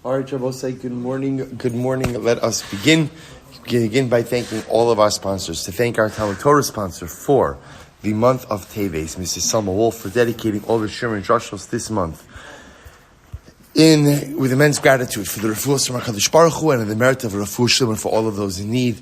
All right, Rabbi say good morning. Good morning. Let us begin by thanking all of our sponsors. To thank our TORAH sponsor for the month of Teves, Mrs. Selma Woolf, for dedicating all the Shiurim and drushos this month with immense gratitude for the refuos from HaKadosh Baruch Hu and the merit of refuah for all of those in need,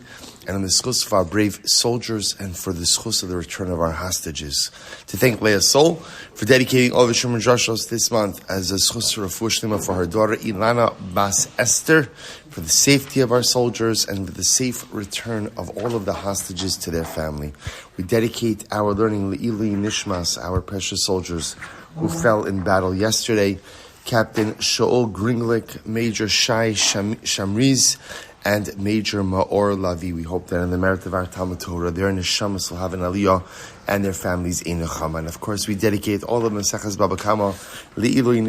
and on the zchus for our brave soldiers and for the zchus of the return of our hostages. To thank Leah Sol for dedicating all the Shiurim and drushos this month as a zchus for refuah for her daughter Ilana bas Esther, for the safety of our soldiers and for the safe return of all of the hostages to their family. We dedicate our learning Le'ilui Nishmas, our precious soldiers who fell in battle yesterday. Captain Shaul Gringlick, Major Shai Shamriz, and Major Maor Lavi. We hope that in the merit of our TALMUD TORAH, their Neshama will have an aliya and their families in Neshama. And of course, we dedicate all of Maseches Baba Kamma, Le'ilui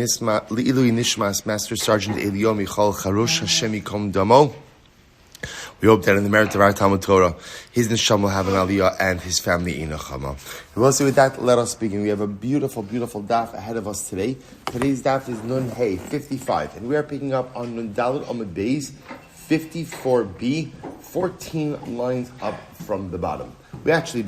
Nishmas, Master Sergeant Eliyahu Harush, Hashem Yikom Damo. We hope that in the merit of our TALMUD TORAH, his Neshama will have an aliyah and his family in Neshama. And also with that, let us begin. We have a beautiful, beautiful daf ahead of us today. Today's daf is Nun Hey 55, and we are picking up on Nun Dalet Amud Beis 54b, 14 lines up from the bottom. We actually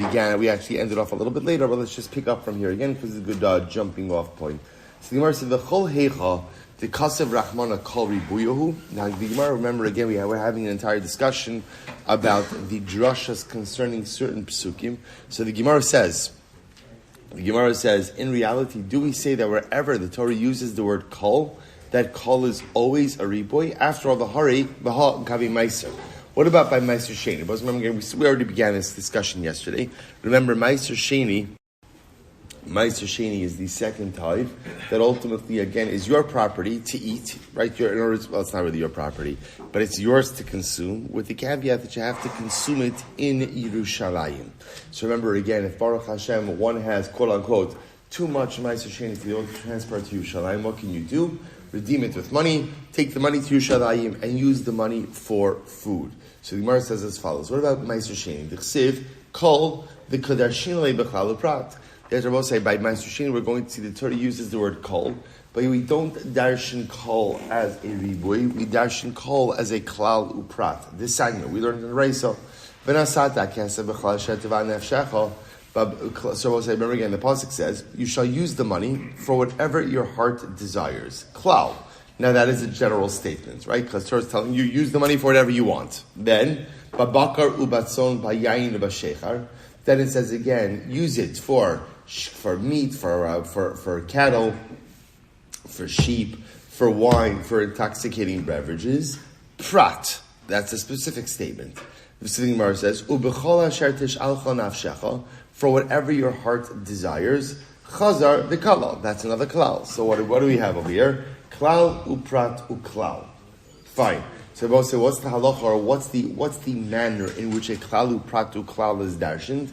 ended off a little bit later, but let's just pick up from here again because it's a good jumping off point. So the Gemara said, "V'chol heicha." The Kasev Rahmana Kol Ribuyahu. Now the Gemara, remember again, we're having an entire discussion about the drushas concerning certain psukim. So the Gemara says, in reality, do we say that wherever the Torah uses the word kol, that kol is always a riboy? After all, the hari v'ha kavi meiser. What about by meiser sheni? But remember, we already began this discussion yesterday. Remember, meiser sheni is the second type that ultimately, again, is your property to eat, right? It's not really your property, but it's yours to consume, with the caveat that you have to consume it in Yerushalayim. So remember, again, if Baruch Hashem, one has, quote-unquote, too much Ma'aser Sheni to be able to transfer to Yerushalayim, what can you do? Redeem it with money, take the money to Yerushalayim, and use the money for food. So the Gemara says as follows. What about Ma'aser Sheni? The Chsiv, Kol, the Kadarshim Le Bechal Uprat. As Rabbi say, by Maseches, we're going to see the Torah uses the word kol, but we don't darshan kol as a riboy, we darshan kol as a klal uprat. This segment, we learned in the Reisa. So we'll say, remember again, the Pasuk says, you shall use the money for whatever your heart desires. Klal. Now that is a general statement, right? Because Torah is telling you, use the money for whatever you want. Then, babakar ubatson bayayin bashechar. Then it says again, use it for meat, for cattle, for sheep, for wine, for intoxicating beverages. Prat. That's a specific statement. The Sitting Gemara says, "Ubechol asher tish'alcha nafshecha," for whatever your heart desires. Chazar v'kalal. That's another klal. So what do we have over here? Klal uprat uklal. Fine. So we'll say, what's the halacha, or what's the manner in which a klal uprat uklal is darshaned?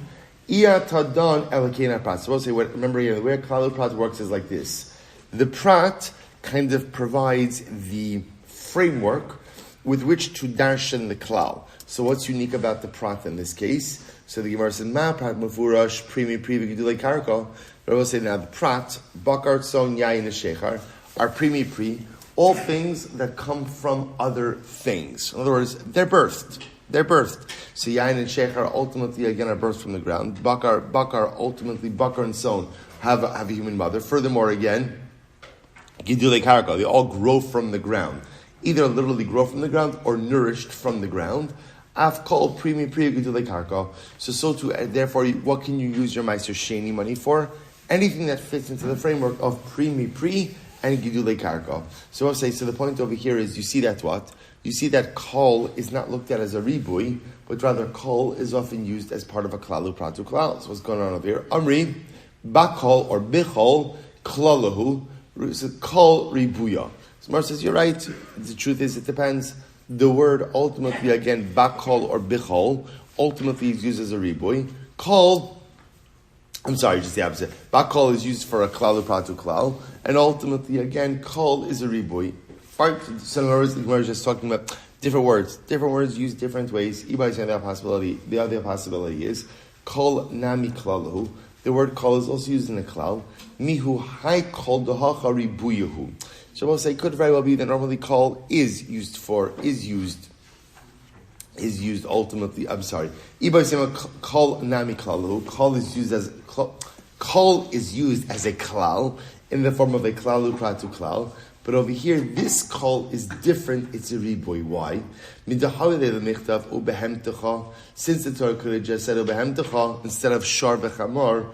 Ia tadan elakena prat. So we'll say, remember here, the way a klal uprat works is like this. The prat kind of provides the framework with which to darshan the klal. So what's unique about the prat in this case? So the Gemara said, ma prat mufurash primi privi gidulei karka. But we'll say now the prat, bakar tzon yayin shechar, are primi pri, all things that come from other things. In other words, they're birthed. So yayin and shechar ultimately again are birthed from the ground. Bakar ultimately, bakar and son have a human mother. Furthermore, again, gidulei karka, they all grow from the ground. Either literally grow from the ground or nourished from the ground. Af kol primi pri gidulei karka. So too, therefore, what can you use your Ma'aser Sheni money for? Anything that fits into the framework of primi pri and gidulei karka. So I'll say, so the point over here is, you see that what? You see that kol is not looked at as a ribui, but rather kol is often used as part of a klalu pratu klal. So what's going on over here? Amri, bakol or bichol, klalahu, kol ribuya. So Mar says, you're right. The truth is, it depends. The word ultimately, again, bakol or bichol, ultimately is used as a ribui. Just the opposite. Bakol is used for a klal pratu klal, and ultimately, again, kol is a ribui. Right? So in other words, we're just talking about different words. Different words used different ways. The other possibility is kol nami klalahu. The word kol is also used in a klal. Mihu hai kol dehacha ribuyahu. So we'll say it could very well be that normally kol is used ultimately. I'm sorry. Kol nami klalu. Kol is used as a klal in the form of a klalu pratu klal. But over here, this kol is different. It's a riboy. Why? Since the Torah could have just said instead of shar v'chamor,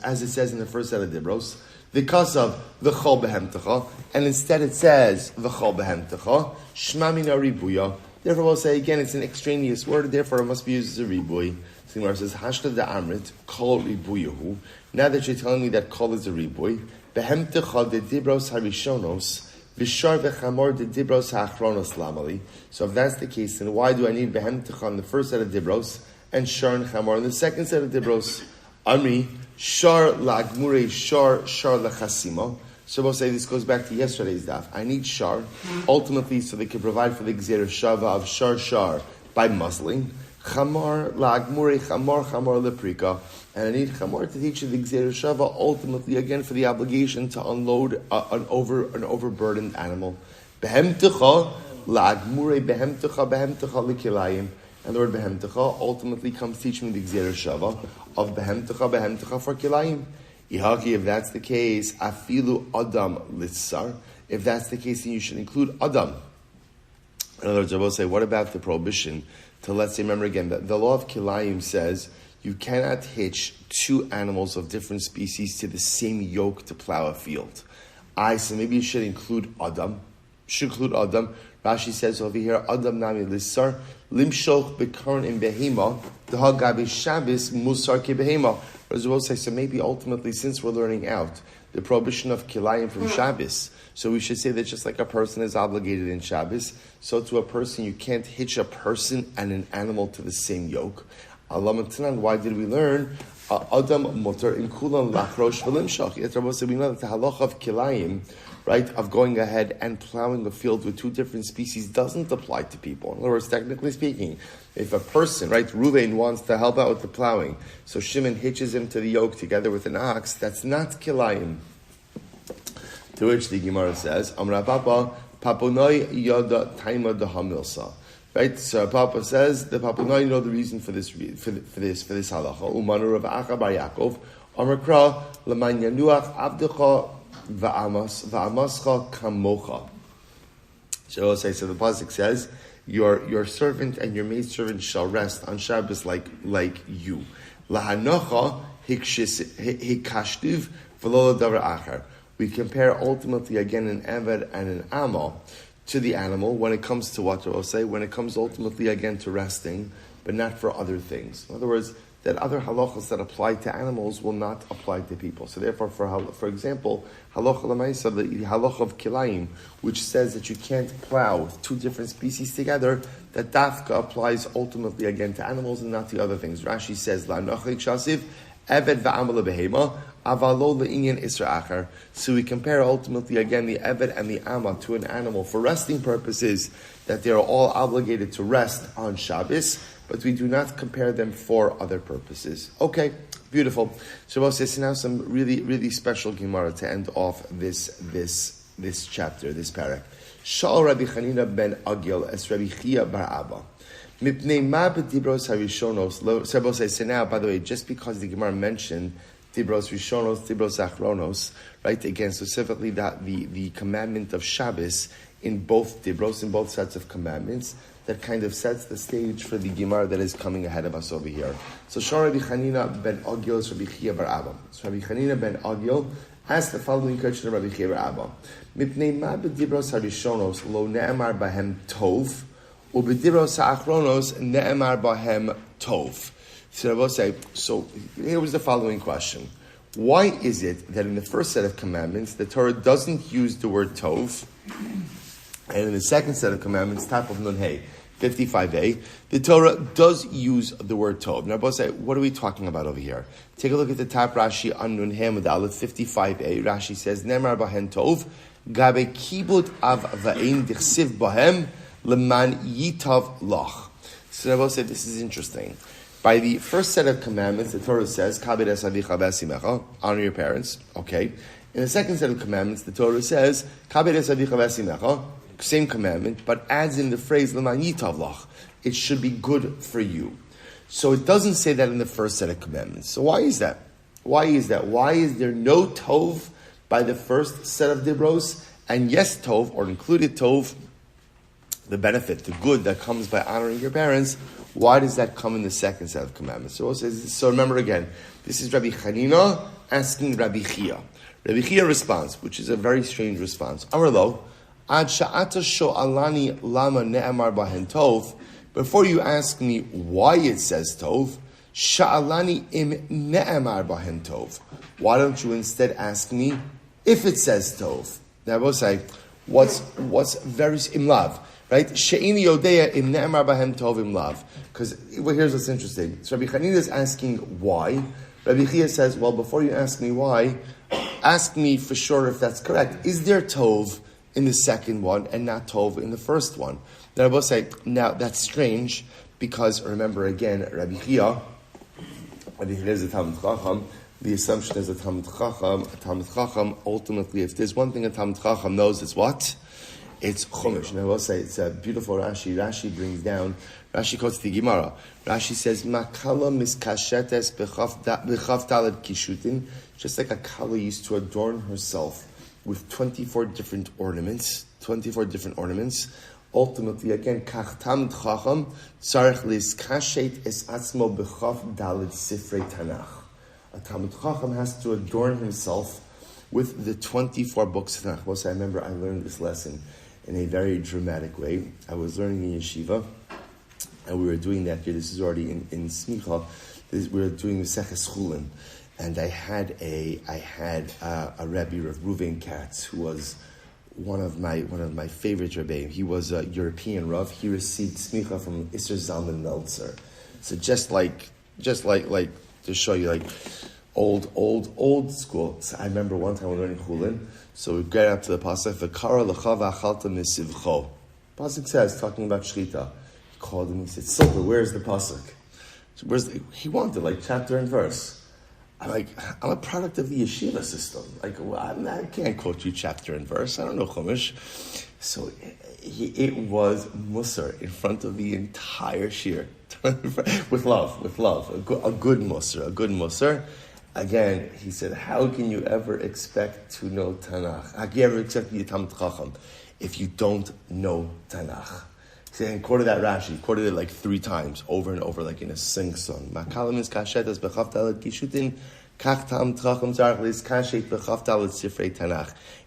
as it says in the first set of dibros, because of the chol behemtecha, and instead it says the chol behemtecha, shma mina ribuya. Therefore, we'll say again, it's an extraneous word. Therefore, it must be used as a riboy. So the Gemara says, hashta da amrit kol ribuyahu. Now that you're telling me that kol is a riboy, behemtecha de dibros harishonos, v'shar v'chamor de dibros ha'achronos lamali. So if that's the case, then why do I need behemtecha on the first set of dibros and shar and chamor on the second set of dibros? Amri shar la'agmure shar la'chasima. So we'll say this goes back to yesterday's daf. I need shar, ultimately, so they can provide for the gzera shava of shar by muzzling. Chamor la'agmure chamor leprika. And I need chamor to teach you the gzera shava, ultimately, again, for the obligation to unload an overburdened animal. Behemtecha la'agmure behemtecha l'kilayim. And the word behemtecha ultimately comes teaching the gzera shava of behemtecha for kilayim. Ihaki, if that's the case, afilu adam litzar. If that's the case, then you should include adam. In other words, I will say, what about the prohibition to, let's say, remember again, that the law of kilayim says you cannot hitch two animals of different species to the same yoke to plow a field. So maybe you should include adam. Rashi says over here, adam nami litzar. Limshoch b'karn in behema, d'ha gabi Shabbos musar ki behema. As well say, so maybe ultimately, since we're learning out the prohibition of kilayim from Shabbos, so we should say that just like a person is obligated in Shabbos, so to a person you can't hitch a person and an animal to the same yoke. Alamatanan, why did we learn adam mutar in kulan lachrosh v'limshach? Yet Rabbi said we know that the halacha of kilayim, right, of going ahead and plowing a field with two different species doesn't apply to people. In other words, technically speaking, if a person, right, Ruvain wants to help out with the plowing, so Shimon hitches him to the yoke together with an ox, that's not kilayim. To which the Gemara says, Amra Papa, Papunoi Yoda Taima Hamilsa. Right, so Papa says, the Papunoi know the reason for this halacha. Umanu Rav Acha Bar Yaakov, Amrakra, Laman Yanuach Avdecha Va'amascha kamocha. So the pasuk says, your servant and your maidservant shall rest on Shabbos like you. Lahanocha hikashtiv v'lo davar achar. We compare ultimately again an eved and an amal to the animal when it comes to what I'll say, when it comes ultimately again to resting, but not for other things. In other words, that other halachas that apply to animals will not apply to people. So therefore, for example, halacha l'maisa, the halacha of kilayim, which says that you can't plow with two different species together, that dafka applies ultimately again to animals and not to other things. Rashi says, La nochik shasiv, eved va'amal behema, avalo le'inyan isra achar. So we compare ultimately again the eved and the ama to an animal for resting purposes, that they are all obligated to rest on Shabbos, but we do not compare them for other purposes. Okay, beautiful. Shabbos says now some really, really special Gemara to end off this chapter, this parak. Shal Rabbi Chanina ben Agil es Rabbi Chia bar Abba. Mipnei ma b'dibros harishonos. Shabbos says now, by the way, just because the Gemara mentioned dibros rishonos, dibros achronos, right? Again, specifically that the commandment of Shabbos in both dibros, in both sets of commandments, that kind of sets the stage for the Gemara that is coming ahead of us over here. So, Shar Rabbi Chanina ben Agil is Rabbi Chia bar Abba. So, Rabbi Chanina ben Agil asked the following question of Rabbi Chia bar Abba: Mipnei ma b'dibros harishonos lo ne'emar bahem tov, u'b'dibros ha'achronos ne'emar bahem tov. So, Rabbi say, so here was the following question: why is it that in the first set of commandments the Torah doesn't use the word tov, and in the second set of commandments, top of Nun Hey, 55a, the Torah does use the word tov? Now, both say, what are we talking about over here? Take a look at the top Rashi on Nun Hey with Aleph 55a. Rashi says, Nemar bahen tov, gabe kibut av va'in dichsiv bahem leman yitav lach. So I will say, this is interesting. By the first set of commandments, the Torah says, Kabed es avicha v'esimecha, honor your parents, okay? In the second set of commandments, the Torah says, same commandment, but adds in the phrase, it should be good for you. So it doesn't say that in the first set of commandments. So why is that? Why is there no tov by the first set of dibros, and yes tov, or included tov, the benefit, the good that comes by honoring your parents? Why does that come in the second set of commandments? So remember again, this is Rabbi Chanina asking Rabbi Chia. Rabbi Chia responds, which is a very strange response. Amar lo, ad sha'ata sho'alani lama ne'amar bahen tov. Before you ask me why it says tov, sha'alani im ne'amar bahen tov. Why don't you instead ask me if it says tov? Now I will say, what's very imlav, right? She'ini yodeya im ne'amar bahen tov imlav. Because here's what's interesting. So Rabbi Chanina is asking why. Rabbi Chia says, well, before you ask me why, ask me for sure if that's correct. Is there tov in the second one and not tov in the first one? Then I will say, now that's strange, because remember again, Rabbi Chia is a Talmud Chacham. The assumption is a Talmud Chacham, ultimately, if there's one thing a Talmud Chacham knows, it's what? It's Chumash. And I will say, it's a beautiful Rashi. Rashi brings down, Rashi quotes the Gemara. Rashi says, Makala miskashetes b'chaf daled kishutin, just like a kala used to adorn herself with 24 different ornaments. Ultimately, again, kach Talmud Chacham tzarich liskashet es atzmo b'chaf daled sifrei Tanakh. A Talmud Chacham has to adorn himself with the 24 books of Tanakh. Well, I remember I learned this lesson in a very dramatic way. I was learning in yeshiva, and we were doing that year. This is already in Smicha. We were doing Maseches Chulin, and I had a Rebbe, Reuven Katz, who was one of my favorite Rebbeim. He was a European Rav. He received Smicha from Esther Zalman Meltzer. So just like to show you like old school. So I remember one time we were learning Chulin. So we get up to the pasuk, V'kara l'cha v'achalta misivcho. Pasuk says, talking about Shechita. He called him, he said, Silber, where's the pasuk? So he wanted like chapter and verse. I'm a product of the yeshiva system. I can't quote you chapter and verse. I don't know Chumash. So it was Musar in front of the entire shir. with love. A good Musar. Again, he said, how can you ever expect to know Tanakh? How can you ever expect to be a Talmud Chacham if you don't know Tanakh? And quoted that Rashi, quoted it like 3 times, over and over, like in a sing-song.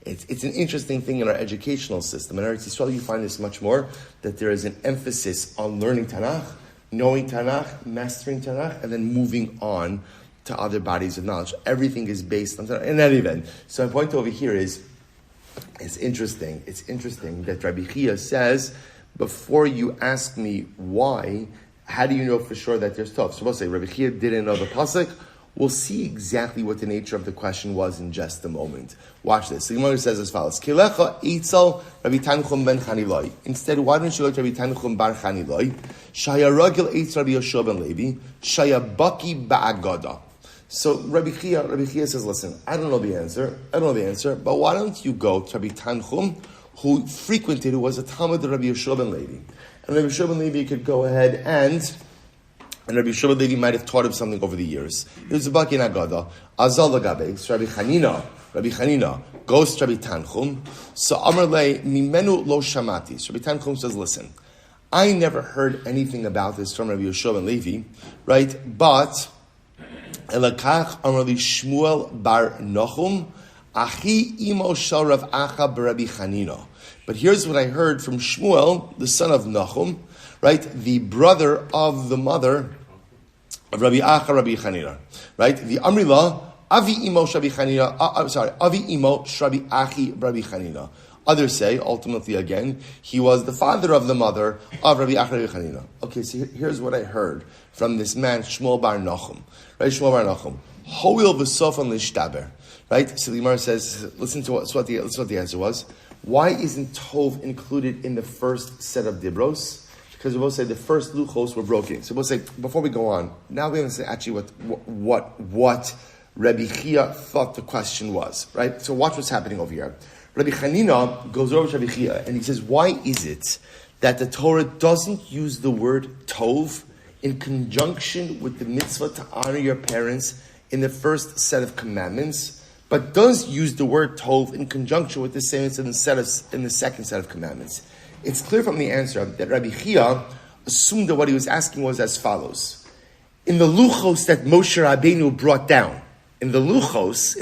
It's an interesting thing in our educational system. In Eretz Yisrael, you find this much more, that there is an emphasis on learning Tanakh, knowing Tanakh, mastering Tanakh, and then moving on to other bodies of knowledge. Everything is based on Tanakh. In any event, so my point over here is, it's interesting that Rabbi Chia says, before you ask me why, how do you know for sure that there's tov? So we'll say Rabbi Chia didn't know the pasuk. We'll see exactly what the nature of the question was in just a moment. Watch this. The Gemara says as follows: Kilecha itzel Rabbi Tanchum ben Chaniloi. Instead, why don't you go to Rabbi Tanchum bar Chaniloi? Shaya ragil eitz Rabbi Yoshua ben Levi. Shaya baki ba'agada. So Rabbi Chia says, listen, I don't know the answer, but why don't you go to Rabbi Tanchum, who was a Talmud of Rabbi Yoshua ben Levi. And Rabbi Yoshua ben Levi could go ahead and Rabbi Yoshua ben Levi might have taught him something over the years. It was a Baki Nagada, Azal Lagabe, so Rabbi Chanina goes to Rabbi Tanchum, so Amar Le Mimenu Lo Shamati. So Rabbi Tanchum says, listen, I never heard anything about this from Rabbi Yoshua ben Levi, right? But Elakach Amar Rabbi Shmuel bar Nachum, Achi imo shel Rav Acha b'Rabbi Chanina. But here's what I heard from Shmuel, the son of Nachum, right? The brother of the mother of Rabbi Acha, Rabbi Chanina, right? The Amrila, Avi imo Rabbi Chanina, Avi imo Rabbi Achi, Rabbi Chanina. Others say, ultimately again, he was the father of the mother of Rabbi Acha, Rabbi Chanina. Okay, so here's what I heard from this man, Shmuel bar Nachum, right? Shmuel bar Nachum. Hoil v'sofan l'shtaber. Right? So the Gemara says, listen to what the answer was. Why isn't Tov included in the first set of Dibros? Because we both say the first luchos were broken. So we'll say, before we go on, now we're going to say actually what Rabbi Chia thought the question was, right? So watch what's happening over here. Rabbi Chanina goes over to Rabbi Chia and he says, why is it that the Torah doesn't use the word tov in conjunction with the mitzvah to honor your parents in the first set of commandments, but does use the word tov in conjunction with the same in the second set of commandments? It's clear from the answer that Rabbi Chia assumed that what he was asking was as follows. In the luchos that Moshe Rabbeinu brought down, in the luchos,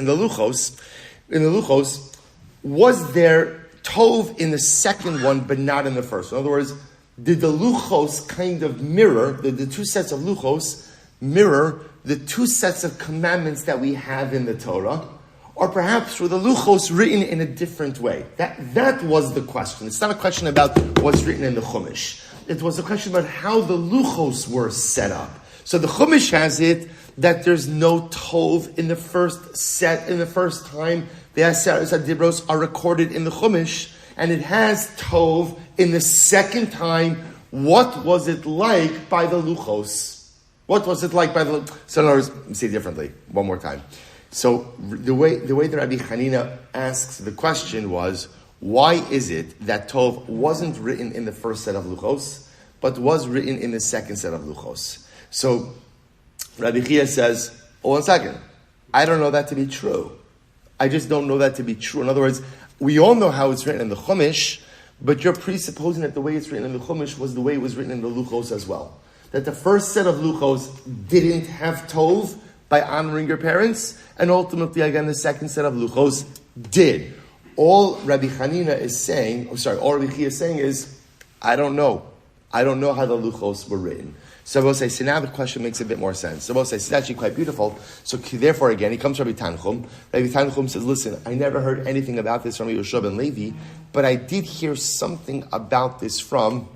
was there tov in the second one, but not in the first? In other words, did the luchos kind of mirror, the two sets of luchos mirror the two sets of commandments that we have in the Torah? Or perhaps were the luchos written in a different way? That was the question. It's not a question about what's written in the Chumash. It was a question about how the luchos were set up. So the Chumash has it that there's no tov in the first set, in the first time the Aseres HaDibros are recorded in the Chumash, and it has tov in the second time. What was it like by the luchos? What was it like by the luchos? So in other words, let me say it differently, one more time. So the way that Rabbi Chanina asks the question was, why is it that tov wasn't written in the first set of luchos, but was written in the second set of luchos? So Rabbi Chia says, oh, 1 second, I don't know that to be true. I just don't know that to be true. In other words, we all know how it's written in the Chumash, but you're presupposing that the way it's written in the Chumash was the way it was written in the luchos as well. That the first set of luchos didn't have tov by honoring your parents, and ultimately, again, the second set of luchos did. All Rabbi Chanina is saying, all Rabbi Chia is saying is, I don't know. I don't know how the luchos were written. So we'll say, so now the question makes a bit more sense. So we'll say, it's actually quite beautiful. So therefore, again, he comes to Rabbi Tanchum. Rabbi Tanchum says, listen, I never heard anything about this from Yehoshua ben Levi, but I did hear something about this from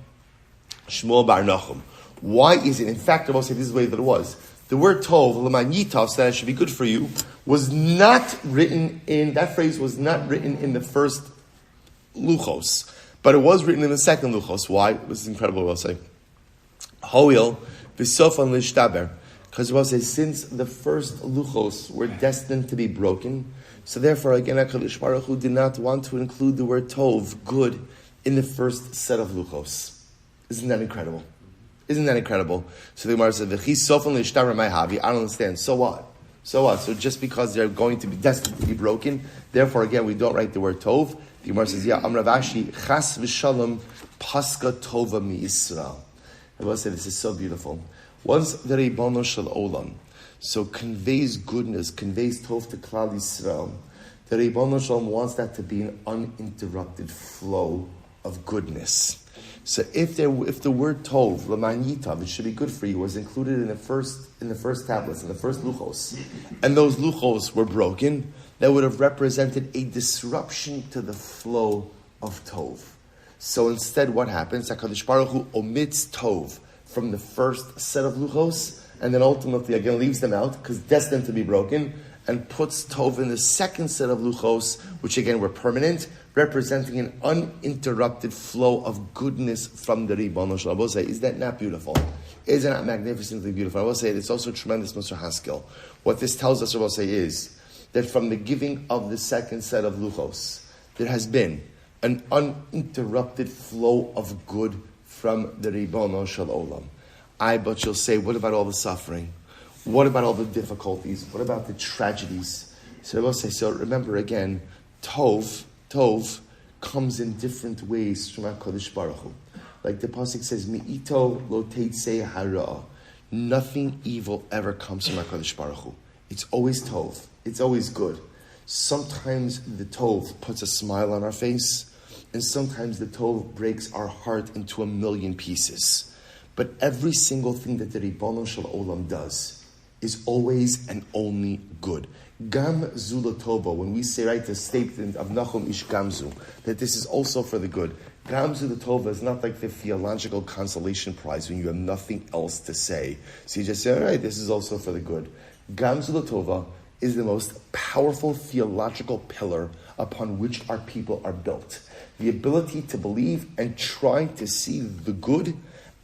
Shmuel bar Nachum. Why is it? In fact, I will say this is the way that it was. The word tov, l'man yitav, so that it should be good for you, was not written in, that phrase was not written in the first luchos, but it was written in the second luchos. Why? This is incredible, we'll say. Hoil, v'sofan l'shtaber, because we'll say, since the first luchos were destined to be broken, so therefore, again, HaKadosh Baruch Hu did not want to include the word tov, good, in the first set of luchos. Isn't that incredible? Isn't that incredible? So the Gemara said, I don't understand. So what? So just because they're going to be destined to be broken, therefore again we don't write the word tov. The Gemara says, Amravashi, chas v'shalom paska tova mi Yisrael. I will say this is so beautiful. Once the Ribono Shel Olam so conveys goodness, conveys tov to Klal Yisrael, the Ribono Shel Olam wants that to be an uninterrupted flow of goodness. So if the word tov, l'man yitav, it should be good for you, was included in the first tablets, in the first luchos, and those luchos were broken, that would have represented a disruption to the flow of tov. So instead, what happens? HaKadosh Baruch Hu omits tov from the first set of luchos, and then ultimately again leaves them out because destined to be broken, and puts tov in the second set of luchos, which again were permanent, representing an uninterrupted flow of goodness from the Ribono Shel Olam. I will say, is that not beautiful? Is it not magnificently beautiful? I will say, it's also tremendous Musar Haskell. What this tells us, I will say, is that from the giving of the second set of luchos, there has been an uninterrupted flow of good from the Ribono Shel Olam. But you'll say, what about all the suffering? What about all the difficulties? What about the tragedies? So I will say, so remember again, Tov comes in different ways from HaKadosh Baruch Hu. Like the pasuk says, Mi'ito lo teitzei hara. Nothing evil ever comes from HaKadosh Baruch Hu. It's always Tov. It's always good. Sometimes the Tov puts a smile on our face, and sometimes the Tov breaks our heart into a million pieces. But every single thing that the Ribono Shel Olam does is always and only good. Gam Zula Tova, when we say, right, the statement of Nachum Ish Gamzu, that this is also for the good. Gam Zula Tova is not like the theological consolation prize when you have nothing else to say. So you just say, all right, this is also for the good. Gam Zula Tova is the most powerful theological pillar upon which our people are built. The ability to believe and try to see the good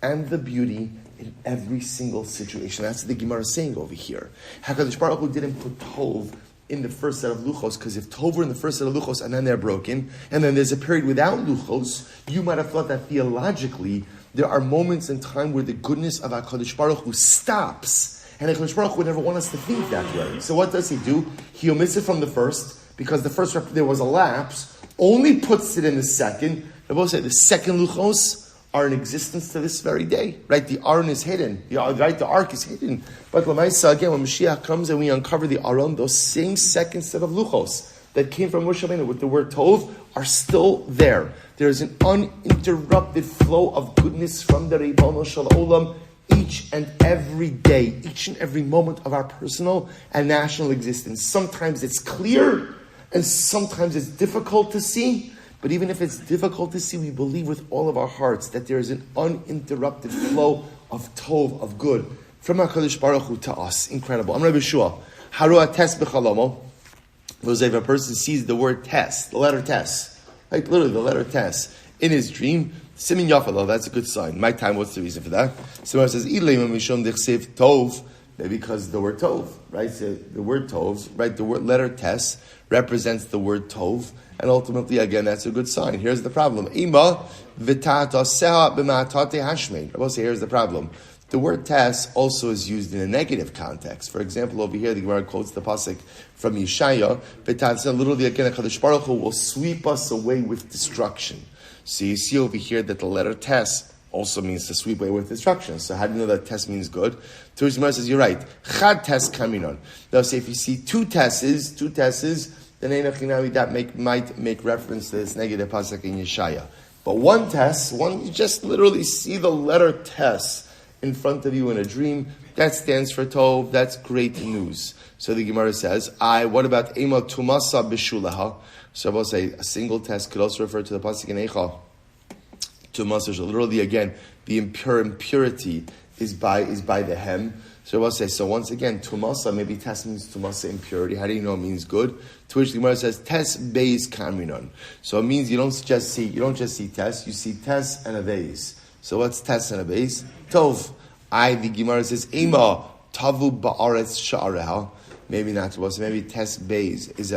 and the beauty in every single situation. That's what the Gemara is saying over here. HaKadosh Baruch Hu didn't put Tov in the first set of luchos, because if Tov were in the first set of luchos and then they're broken, and then there's a period without luchos, you might have thought that theologically there are moments in time where the goodness of HaKadosh Baruch Hu stops, and HaKadosh Baruch Hu would never want us to think that way. So what does he do? He omits it from the first, because the first there was a lapse, only puts it in the second. I will say the second luchos are in existence to this very day, right? The Aron is hidden, the ark is hidden. But Lamaisa, again, when Mashiach comes and we uncover the Aron, those same second set of luchos that came from Moshe Rabbeinu with the word Tov are still there. There is an uninterrupted flow of goodness from the Ribono Shel Olam each and every day, each and every moment of our personal and national existence. Sometimes it's clear, and sometimes it's difficult to see. But even if it's difficult to see, we believe with all of our hearts that there is an uninterrupted flow of Tov, of good, from HaKadosh Baruch Hu to us. Incredible. I'm Rabbi Shmuel. Haruah tes b'chalomo. If a person sees the word tes, the letter tes, right? Literally the letter tes, in his dream, simin yafalo, that's a good sign. My time, what's the reason for that? Someone says, Ilana mishum dechsev tov, maybe because the word tov, right? So the word tov, right? The word letter tes represents the word tov. And ultimately, again, that's a good sign. Here's the problem. Ima v'tata seha b'ma'atate hashmein. I will say, here's the problem. The word tes also is used in a negative context. For example, over here, the Gemara quotes the pasuk from Yeshaya, v'tata, literally, again, HaKadosh Baruch Hu will sweep us away with destruction. So you see over here that the letter tes also means to sweep away with destruction. So how do you know that tes means good? Torah says, you're right. Chad tes kaminon. Now, say if you see two teses, then that might make reference to this negative pasuk in Yeshaya. But one tes, you just literally see the letter tes in front of you in a dream, that stands for Tov, that's great news. So the Gemara says, what about Ema Tumasa Bishulaha? So I will say, a single tes could also refer to the pasuk in Eicha. Tumasa, literally again, the impurity is by the hem. So we'll say, so once again, tumasa, maybe tes means tumasa, impurity. How do you know it means good? To which the Gemara says, tes beis kaminon. So it means you don't just see tes, you see tes and a beis. So what's tes and a beis? Tov. The Gemara says, ema tavu ba'aretz sha'areha. Maybe not to us. Maybe tes beis is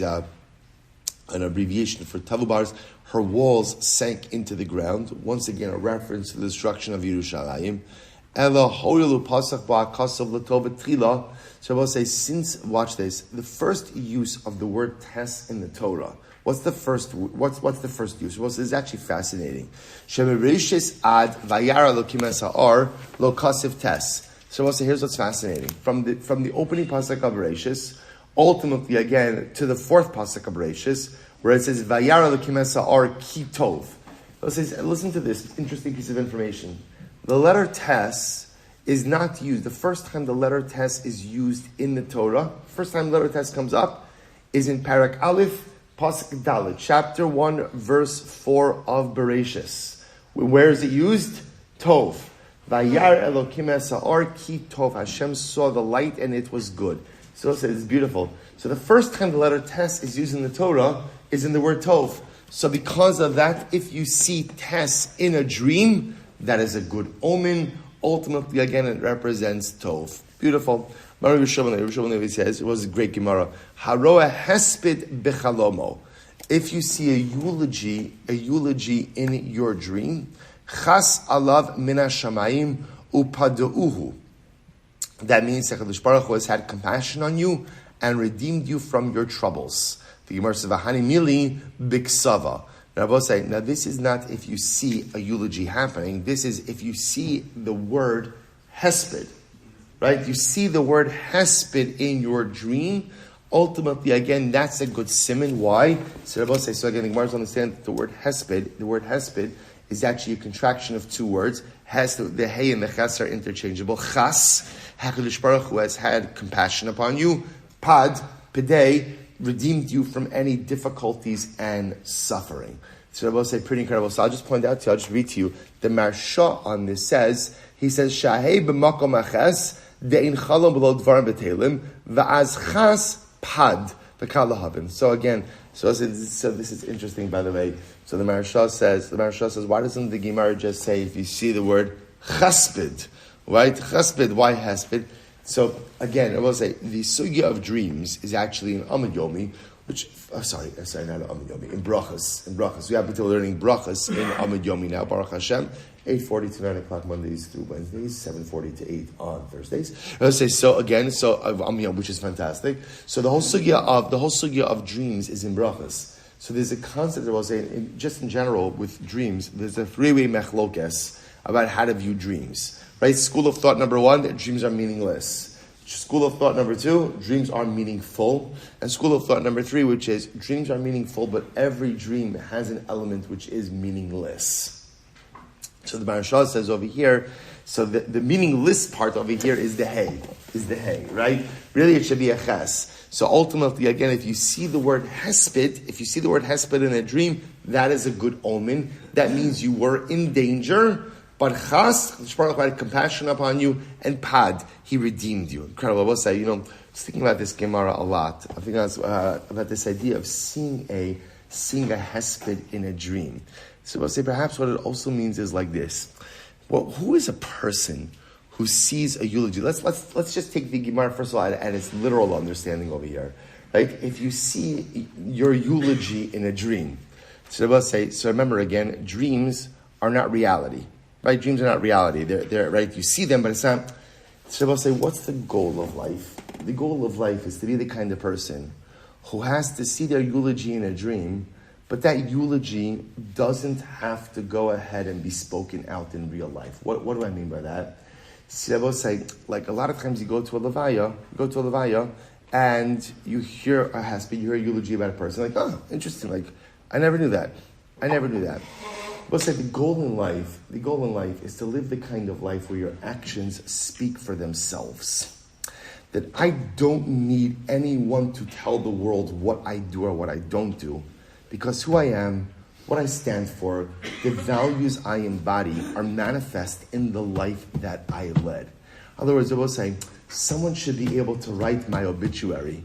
an abbreviation for tavu ba'aretz. Her walls sank into the ground. Once again, a reference to the destruction of Yerushalayim. So I will say, watch this, the first use of the word tes in the Torah. What's the first use? Well, this is actually fascinating. ad vayara lo kasiv tes. So I will say, here's what's fascinating. From the opening pasuk of Bereshis, ultimately again to the fourth pasuk of Bereshis, where it says vayara lo ki tov. Listen to this interesting piece of information. The letter tes is not used. The first time the letter tes is used in the Torah, first time the letter tes comes up, is in Parak Aleph, Pasuk Dalet, chapter 1, verse 4 of Bereshis. Where is it used? Tov. Vayar Elokim Esa'ar ki tov. Hashem saw the light and it was good. So it's beautiful. So the first time the letter tes is used in the Torah is in the word tov. So because of that, if you see tes in a dream, that is a good omen. Ultimately, again, it represents Tov. Beautiful. Rabbi Shmuel says, it was a great Gemara. Haroah hesped bechalomo. If you see a eulogy in your dream, chas alav mina shamayim upadauhu. That means that HaKadosh Baruch Hu has had compassion on you and redeemed you from your troubles. The Gemara says, v'hani mili biksava. Now, I will say, this is not if you see a eulogy happening. This is if you see the word hesped, right? You see the word hesped in your dream. Ultimately, again, that's a good siman. Why? So I will say, so again, the Gemara understand that the word hesped is actually a contraction of two words. The hey and the ches are interchangeable. Chas, HaKadosh Baruch Hu has had compassion upon you. Pad, pedei, redeemed you from any difficulties and suffering. So I will say, pretty incredible. So I'll just point out to you, I'll just read to you. The Marsha on this says, Shahei b'makom aches, de'in chalom below dvarim betelim, va'az chas pad b'kalahavim. So again, So this is interesting, by the way. So the Maharsha says, why doesn't the Gemara just say, if you see the word chaspid, right? Chaspid, why chaspid? So again, I will say, the sugya of dreams is actually in Am Yomi, which, not in Am Yomi, in Brachas. We happen to be learning Brachas in Am Yomi now, Baruch Hashem, 8:40 to 9 o'clock Mondays through Wednesdays, 7:40 to 8 on Thursdays. I'll say, which is fantastic. So the whole sugya of dreams is in Brachas. So there's a concept that I was saying, just in general with dreams, there's a three-way mechlokes about how to view dreams. Right? School of thought number 1, that dreams are meaningless. School of thought number 2, dreams are meaningful. And school of thought number 3, which is dreams are meaningful, but every dream has an element which is meaningless. So the Maharsha says over here, so the meaningless part over here is the hay, right? Really it should be a ches. So ultimately, again, if you see the word hesped in a dream, that is a good omen. That means you were in danger, but chas, Shparach had compassion upon you, and pad, he redeemed you. Incredible. I will say, I was thinking about this Gemara a lot. I think about this idea of seeing a hesped in a dream. So I'll say perhaps what it also means is like this. Well, who is a person who sees a eulogy? Let's just take the Gemara first of all and its literal understanding over here. Right? If you see your eulogy in a dream, so I'll say, so remember again, dreams are not reality. Right? Dreams are not reality. They're right. You see them, but it's not. So I'll say, what's the goal of life? The goal of life is to be the kind of person who has to see their eulogy in a dream, but that eulogy doesn't have to go ahead and be spoken out in real life. What do I mean by that? See, I will say, like a lot of times you go to a levaya, and you hear a hesped, you hear a eulogy about a person, like, oh, interesting, like, I never knew that. We'll say the goal in life is to live the kind of life where your actions speak for themselves. That I don't need anyone to tell the world what I do or what I don't do, because who I am, what I stand for, the values I embody are manifest in the life that I led. In other words, I will say, someone should be able to write my obituary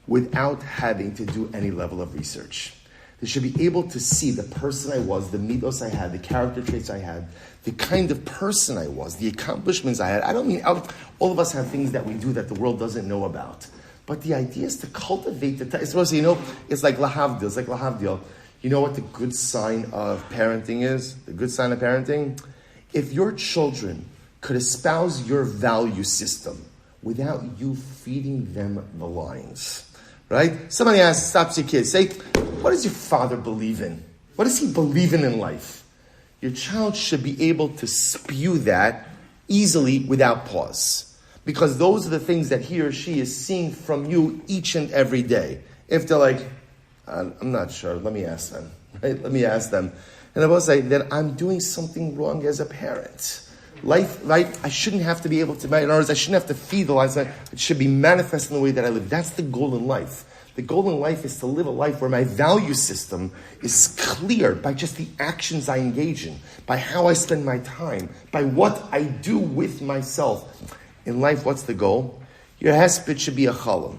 without having to do any level of research. They should be able to see the person I was, the midos I had, the character traits I had, the kind of person I was, the accomplishments I had. I don't mean, all of us have things that we do that the world doesn't know about. But the idea is to cultivate it's supposed to, it's like lahavdil. You know what the good sign of parenting is? The good sign of parenting? If your children could espouse your value system without you feeding them the lines. Right? Somebody stops your kid, say, what does your father believe in? What does he believe in life? Your child should be able to spew that easily without pause. Because those are the things that he or she is seeing from you each and every day. If they're like, I'm not sure, let me ask them. Right? Let me ask them. And I will say that I'm doing something wrong as a parent. Life, right? I shouldn't have to be able to, in other words, I shouldn't have to feed the lives. It should be manifest in the way that I live. That's the goal in life. The goal in life is to live a life where my value system is clear by just the actions I engage in, by how I spend my time, by what I do with myself. In life, what's the goal? Your hesped should be a chalom.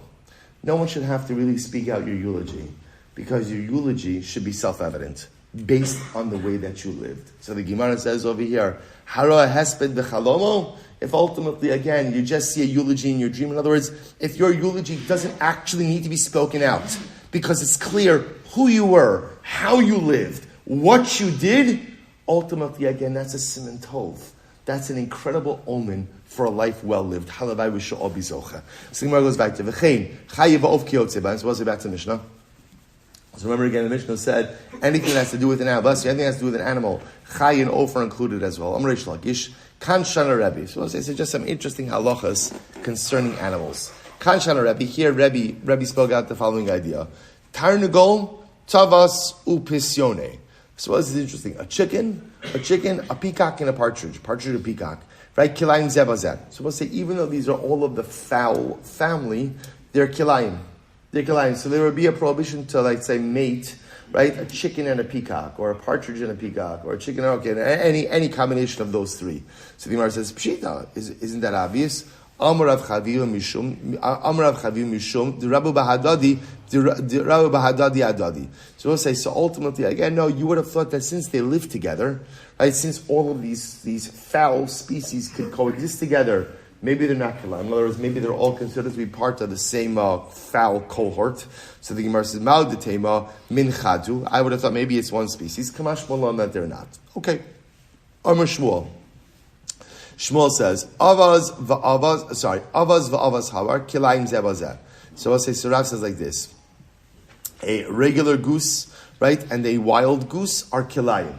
No one should have to really speak out your eulogy, because your eulogy should be self-evident, based on the way that you lived. So the Gemara says over here, Hara hesped v'chalomo, if ultimately, again, you just see a eulogy in your dream. In other words, if your eulogy doesn't actually need to be spoken out, because it's clear who you were, how you lived, what you did, ultimately, again, that's a siman tov. That's an incredible omen for a life well lived. Halavai we should all be zocha. So the Gemara goes back to V'chein chayiv of kiyotzeba. So what's it back to Mishnah? So remember again, the Mishnah said anything that has to do with an animal, anything that has to do with an animal, chay and ofer included as well. Amrei Shlakish kan shana Rebbe. So it's just some interesting halachas concerning animals. Kan shana Rebbe. Here, Rebbe spoke out the following idea: Tarnugol tavas upisyone. So what's interesting? A chicken, a peacock, and a partridge. Partridge and peacock. Right? Kilayim zebazet. So we'll say, even though these are all of the fowl family, they're kilayim. So there would be a prohibition to, like, say, mate, right? A chicken and a peacock, or a partridge and a peacock, or a chicken and any combination of those three. So the Gemara says, Pshita, isn't that obvious? Amar Rav Chaviv Mishum, the Rabbi Bahadadi, the Rabbi Bahadadi Adadi. So we'll say, so ultimately, again, no, you would have thought that since they live together, right, since all of these foul species could coexist together, maybe they're not kilaim. In other words, maybe they're all considered to be part of the same foul cohort. So the Gemara says, Mal detema min chadu. I would have thought maybe it's one species. Kamash Shmuel that they're not. Okay. Amar Shmuel. Shmuel says, Avaz v'avaz havar kilaim zebazeh. So I'll say, so Rav says like this. A regular goose, right, and a wild goose are kilaim.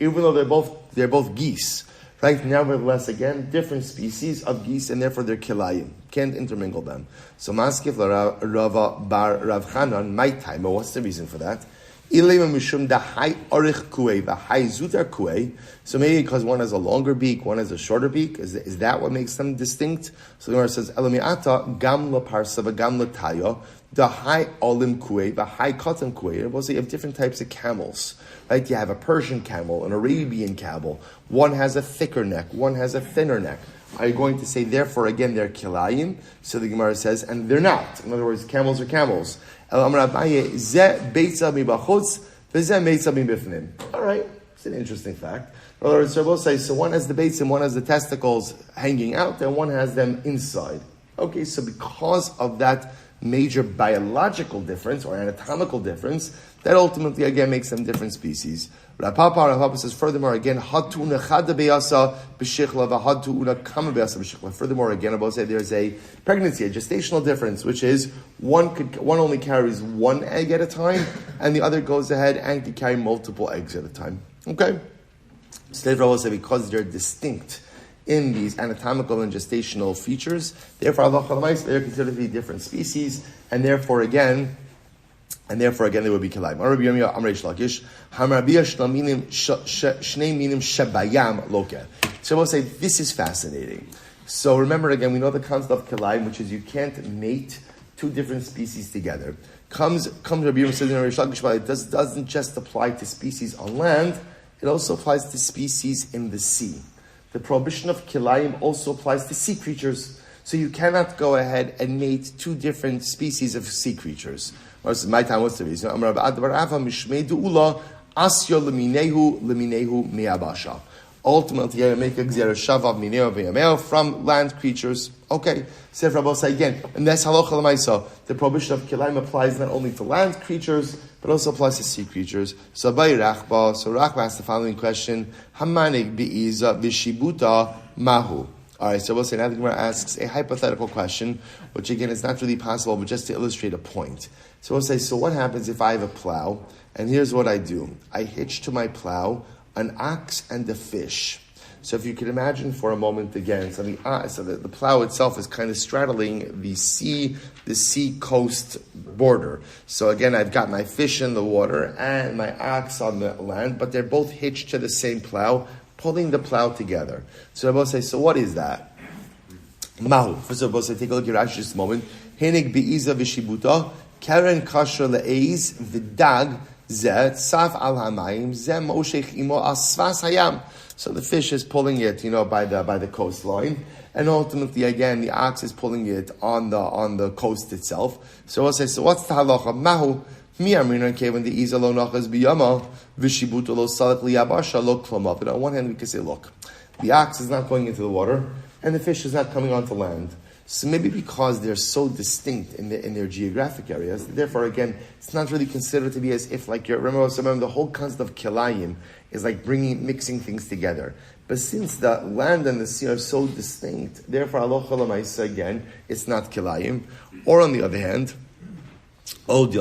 Even though they're both geese. Right, nevertheless, again, different species of geese, and therefore they're kilayim. Can't intermingle them. So, Maskif Rava bar Rav Chanan, my time. But what's the reason for that? Mishum da hai orich kuei, the hai zutar kuei. So maybe because one has a longer beak, one has a shorter beak. Is that what makes them distinct? So the Gemara says, Elamiata gam la parsa gam la tayo. The high olim kuei, the high cotton kuei. You have different types of camels. Right? You have a Persian camel, an Arabian camel. One has a thicker neck, one has a thinner neck. Are you going to say, therefore, again, they're kilayim? So the Gemara says, and they're not. In other words, camels are camels. All right, it's an interesting fact. In other words, so both say, so one has the beitzim, one has the testicles hanging out, and one has them inside. Okay, so because of that major biological difference or anatomical difference, that ultimately again makes them different species. Rapapa says furthermore again, furthermore again, I will say there's a pregnancy, a gestational difference, which is one only carries one egg at a time, and the other goes ahead and can carry multiple eggs at a time. Okay, so I will say because they're distinct in these anatomical and gestational features, therefore they're considered to be different species, and therefore again they would be kilaim. Rabbi Yomi Amrei Shlakish, Hamrabiyah Shlaminim Shnei Minim Shabayam Loke. So we'll say this is fascinating. So remember again, we know the concept of kilaim, which is you can't mate two different species together. Comes Rabbi Yomi says in Amrei Shlakish, but it doesn't just apply to species on land; it also applies to species in the sea. The prohibition of kilayim also applies to sea creatures. So you cannot go ahead and mate two different species of sea creatures. My time, what's the reason? Ultimately, you make a gzera shavav mineo v'yameo from land creatures. Okay, Sef Rabbi again, and that's halacha l'maisa. The prohibition of kilayim applies not only to land creatures, but also applies to sea creatures. So Rachba asked the following question: Hamanik bi'iza v'shibuta mahu. All right, so we'll say now the Gemara asks a hypothetical question, which again is not really possible, but just to illustrate a point. So we'll say, so what happens if I have a plow, and here's what I do: I hitch to my plow an ox and a fish. So if you can imagine for a moment again, so the plow itself is kind of straddling the sea coast border. So again, I've got my fish in the water and my ox on the land, but they're both hitched to the same plow, pulling the plow together. So I both say, so what is that? Mahu. First of all, take a look at Rashi just a moment. Henig bi'iza v'shibuta, karen kasher le'eiz v'dag zeh saf al hamayim zeh moshech imo asvas hayam. So the fish is pulling it, by the coastline, and ultimately again the ox is pulling it on the coast itself. So we'll say, so what's the halacha? Mahu mi amrinan kevan the iza lo nachas biyama v'shibuta lo salak liyabasha lo klomah. But on one hand we can say, look, the ox is not going into the water, and the fish is not coming onto land. So maybe because they're so distinct in their geographic areas, therefore again, it's not really considered to be as if remember the whole concept of kilayim is like mixing things together. But since the land and the sea are so distinct, therefore aloha l'maisa again, it's not kilayim. Or on the other hand, on the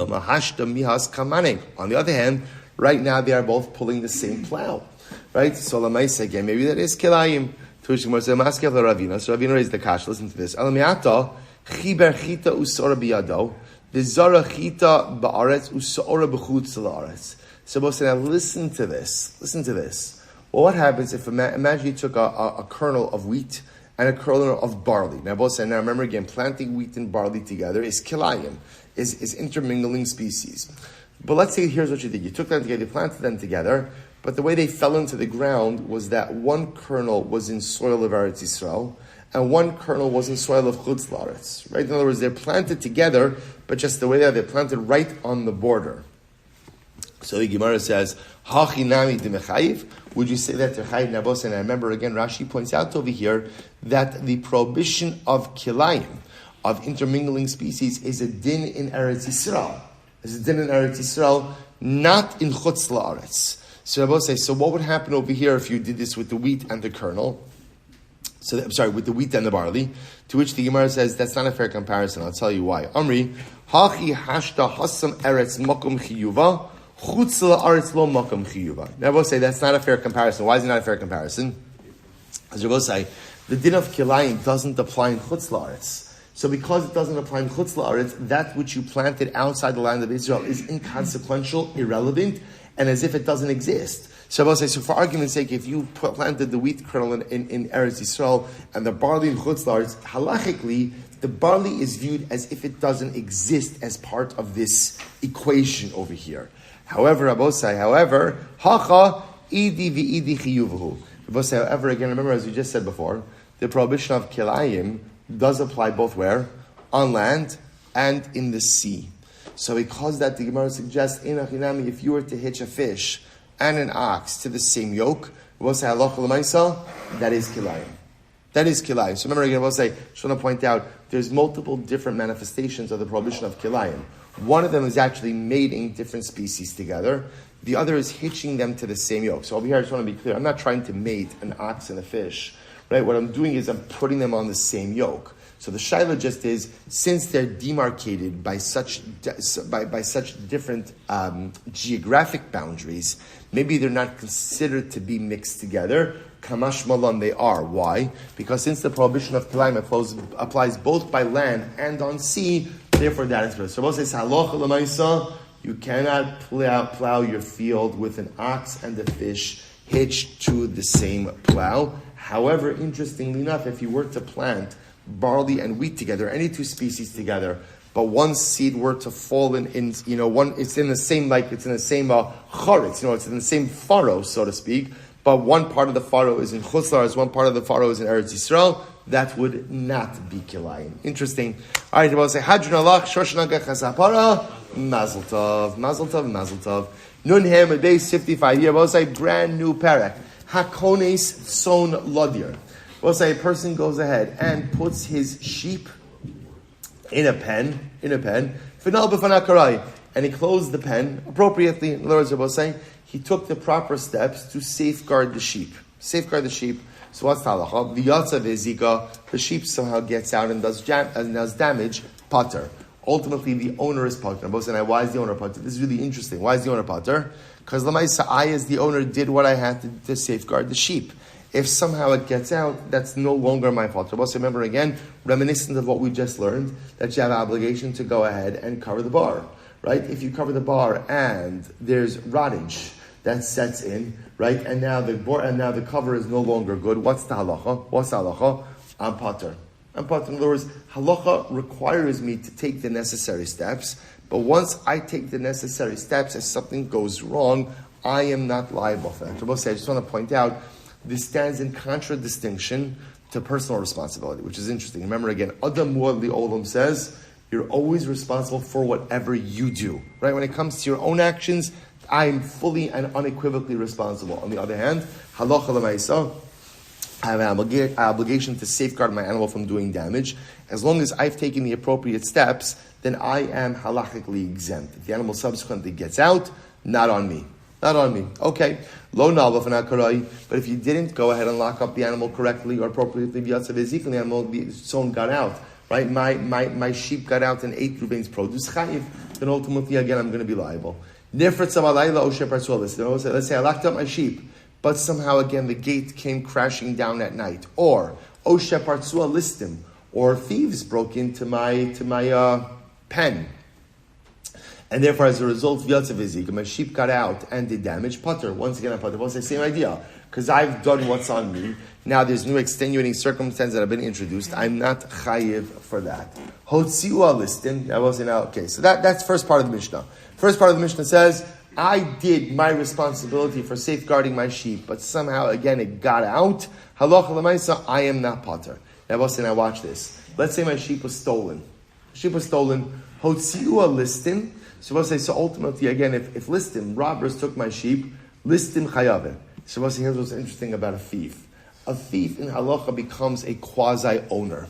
other hand, right now they are both pulling the same plow. Right? So l'maisa again, maybe that is kilayim. So Ravina raised the kash. Listen to this. Alamiata chiber chita usora biyado v'zara chita ba'aretz usora b'chutz la'aretz. So both say, now listen to this. Well, what happens if imagine you took a kernel of wheat and a kernel of barley? Now both say, now remember again, planting wheat and barley together is kilayim, is intermingling species. But let's say here's what you did: you took them together, you planted them together. But the way they fell into the ground was that one kernel was in soil of Eretz Yisrael, and one kernel was in soil of chutz la'aretz. Right? In other words, they're planted together, but just the way that they're planted right on the border. So the Gemara says, "Hachinami demechayiv." Would you say that they're chayiv nabos? And I remember again, Rashi points out over here that the prohibition of kilayim, of intermingling species, is a din in Eretz Yisrael. It's a din in Eretz Yisrael, not in chutz la'aretz. So Rabbi say, so what would happen over here if you did this with the wheat and the kernel? So I'm sorry, with the wheat and the barley. To which the Gemara says that's not a fair comparison. I'll tell you why. Amri, hachi hashta hasam eretz makom chiyuva, chutz la'aretz lo makom chiyuva. Rabbi say that's not a fair comparison. Why is it not a fair comparison? As Rabbi say, the din of kilayim doesn't apply in chutz la'aretz. So because it doesn't apply in chutz la'aretz, that which you planted outside the land of Israel is inconsequential, irrelevant, and as if it doesn't exist. So I will say, so for argument's sake, if you planted the wheat kernel in Eretz Yisrael and the barley in chutz la'aretz, halachically, the barley is viewed as if it doesn't exist as part of this equation over here. However, hacha idi v'idi chiyuvahu. However, again, remember as we just said before, the prohibition of kilayim does apply both where? On land and in the sea. So because that, the Gemara suggests, in achinami, if you were to hitch a fish and an ox to the same yoke, we'll say halacha l'maisa, that is kilayim. That is kilayim. So remember again, we'll say, I just want to point out, there's multiple different manifestations of the prohibition of kilayim. One of them is actually mating different species together. The other is hitching them to the same yoke. So over here, I just want to be clear, I'm not trying to mate an ox and a fish. Right? What I'm doing is I'm putting them on the same yoke. So the shaila just is, since they're demarcated by such different geographic boundaries, maybe they're not considered to be mixed together. Kamash malan, they are. Why? Because since the prohibition of kilayim applies both by land and on sea, therefore that is good. So Moses says, halacha l'maisa, you cannot plow your field with an ox and a fish hitched to the same plow. However, interestingly enough, if you were to plant barley and wheat together, any two species together, but one seed were to fall in one, it's in the same charetz, it's in the same furrow, so to speak, but one part of the furrow is in chutz la'aretz, one part of the furrow is in Eretz Yisrael, that would not be kilayim. Interesting. All right, we'll say, Hadron alach, shoshnaga chasapara, mazel tov, mazel tov, mazel tov. Nun hem, a base 55 here, we'll say, brand new parak. Hakones son lodir. We'll say a person goes ahead and puts his sheep in a pen, final b'fanakarai, and he closed the pen appropriately. In other words, we'll say he took the proper steps to safeguard the sheep. So what's the halacha? V'yatza ve'zika, the sheep somehow gets out and does damage, pater. Ultimately, the owner is pater. Why is the owner pater? This is really interesting. Why is the owner pater? Because Lamaisa, I as the owner did what I had to safeguard the sheep. If somehow it gets out, that's no longer my fault. Remember again, reminiscent of what we just learned, that you have an obligation to go ahead and cover the bar. Right? If you cover the bar and there's rottage that sets in, right? And now the cover is no longer good. What's the halacha? I'm pater. In other words, halacha requires me to take the necessary steps, but once I take the necessary steps, if something goes wrong, I am not liable for that. I just want to point out, this stands in contradistinction to personal responsibility, which is interesting. Remember again, Adam Muad Li'olam says, you're always responsible for whatever you do. Right? When it comes to your own actions, I'm fully and unequivocally responsible. On the other hand, halacha l'maisa, I have an obligation to safeguard my animal from doing damage. As long as I've taken the appropriate steps, then I am halachically exempt. If the animal subsequently gets out, not on me. Okay. Lo nalva f'nakarai. But if you didn't go ahead and lock up the animal correctly or appropriately, the animal, the sown got out. Right? My sheep got out and ate Ruvain's produce. Chayiv. Then ultimately, again, I'm going to be liable. Let's say I locked up my sheep, but somehow again the gate came crashing down at night. Or Oshe Partsua listim, or thieves broke into my pen. And therefore, as a result, my sheep got out and did damage. Pater, once again, Pater. We'll say same idea. Because I've done what's on me. Now there's new extenuating circumstances that have been introduced. I'm not chayiv for that. Hotziua listim. I will say now, okay, so that's first part of the Mishnah. First part of the Mishnah says, I did my responsibility for safeguarding my sheep, but somehow, again, it got out. Halacha l'maisa, I am not pater. Now watch this. Let's say my sheep was stolen. Hotziua listim. So ultimately, again, if listim, robbers took my sheep, listim chayavin. So here's what's interesting about a thief. A thief in halacha becomes a quasi-owner.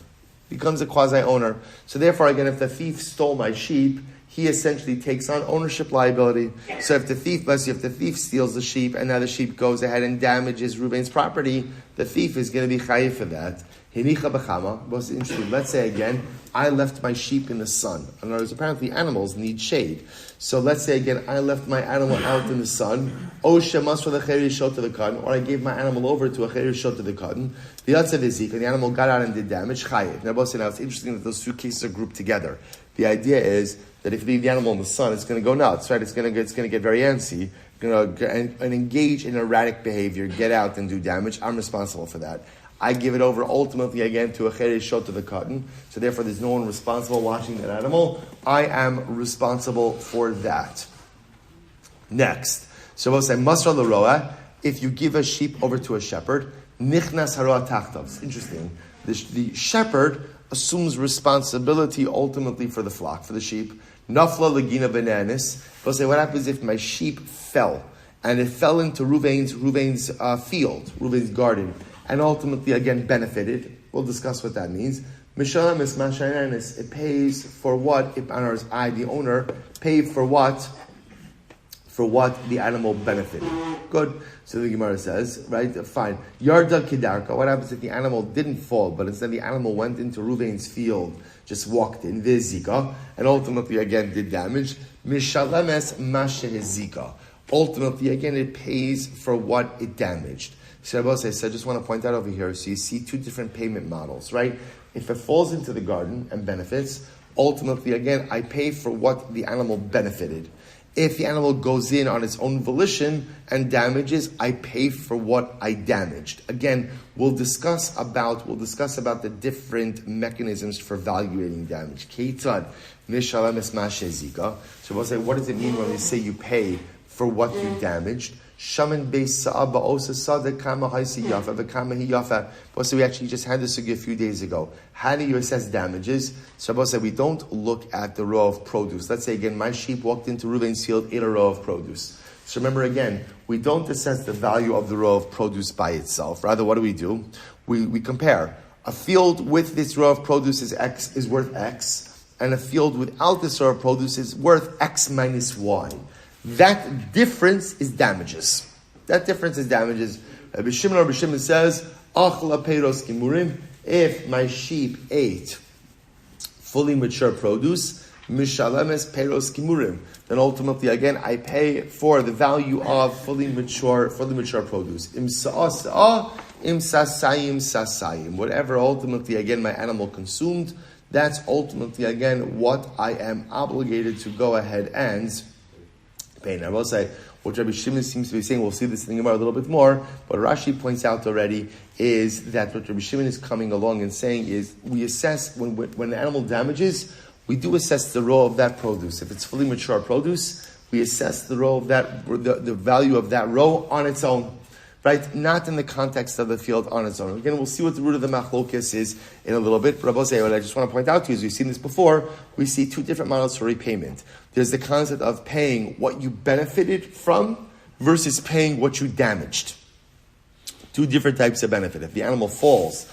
So therefore, again, if the thief stole my sheep, he essentially takes on ownership liability. So if the thief steals the sheep and now the sheep goes ahead and damages Reuben's property, the thief is going to be chayiv for that. Hinicha b'chama. What's interesting? Let's say again, I left my sheep in the sun. In other words, apparently animals need shade. So let's say again, I left my animal out in the sun. Or I gave my animal over to a cherishot to the cotton. The yatzav izik, and the animal got out and did damage. Chayiv. Now it's interesting that those two cases are grouped together. The idea is that if you leave the animal in the sun, it's going to go nuts, right? It's going to get very antsy, and engage in erratic behavior, get out and do damage. I'm responsible for that. I give it over ultimately again to a cherishot to the cotton. So therefore, there's no one responsible watching that animal. I am responsible for that. Next, so we'll say masra l'roa. If you give a sheep over to a shepherd, nichnas haroa tachtav. It's interesting. The shepherd assumes responsibility ultimately for the flock, for the sheep. Nafla legina bananis. We'll say, what happens if my sheep fell and it fell into Reuven's field, Reuven's garden, and ultimately again benefited? We'll discuss what that means. Mishalam is mashaynanis. It pays for what? If I, the owner, pay for what? For what the animal benefited. Good. So the Gemara says, right, fine. Yarda kidarka. What happens if the animal didn't fall, but instead the animal went into Reuven's field, just walked in, vizika, and ultimately again did damage? Mishalemes mashehezika. Ultimately again it pays for what it damaged. So I just want to point out over here, so you see two different payment models, right? If it falls into the garden and benefits, ultimately again I pay for what the animal benefited. If the animal goes in on its own volition and damages, I pay for what I damaged. Again, we'll discuss about the different mechanisms for evaluating damage. Keitzad mishalemes mashezika. So we'll say, what does it mean when we say you pay for what you damaged? Shaman beis sa'aba osa sada kamma haisi yafa v'kamma hi yafa. So we actually just had this a few days ago. How do you assess damages? So we don't look at the row of produce. Let's say again, my sheep walked into Reuven's field, ate a row of produce. So remember again, we don't assess the value of the row of produce by itself. Rather, what do? We compare. A field with this row of produce is worth X, and a field without this row of produce is worth X minus Y. That difference is damages. Rabbi Shimon says, Achla peiros kimurim. If my sheep ate fully mature produce, mishalemes peiros kimurim. Then ultimately, again, I pay for the value of fully mature produce. Im sa'ah, im sasayim. Whatever ultimately, again, my animal consumed, that's ultimately, again, what I am obligated to go ahead and pay. Now I will say, what Rabbi Shimon seems to be saying, we'll see this in the Gemara a little bit more, but Rashi points out already is that what Rabbi Shimon is coming along and saying is, we assess, when the animal damages, we do assess the row of that produce. If it's fully mature produce, we assess the row of that, the value of that row on its own. Right? Not in the context of the field on its own. Again, we'll see what the root of the machlokes is in a little bit. But what I just want to point out to you is, we've seen this before, we see two different models for repayment. There's the concept of paying what you benefited from versus paying what you damaged. Two different types of benefit. If the animal falls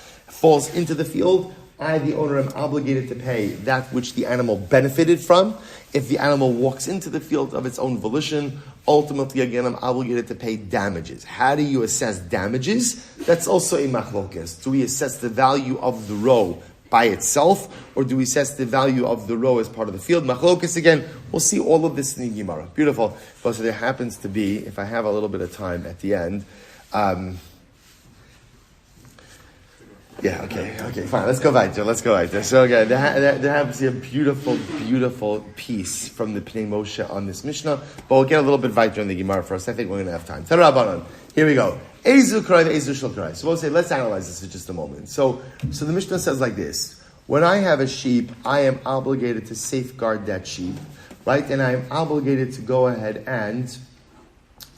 into the field, I, the owner, am obligated to pay that which the animal benefited from. If the animal walks into the field of its own volition, ultimately, again, I'm obligated to pay damages. How do you assess damages? That's also a machlokes. Do we assess the value of the row by itself, or do we assess the value of the row as part of the field? Machlokes, again, we'll see all of this in the Gemara. Beautiful. But so there happens to be, if I have a little bit of time at the end, fine. Let's go weiter. So again, there happens to be a beautiful piece from the Pnei Moshe on this Mishnah, but we'll get a little bit weiter in the Gemara first. I think we're going to have time. TORAH. Here we go. Ezu krai ve'ezu shel krai. So we'll say, let's analyze this for just a moment. So the Mishnah says like this: when I have a sheep, I am obligated to safeguard that sheep, right? And I am obligated to go ahead and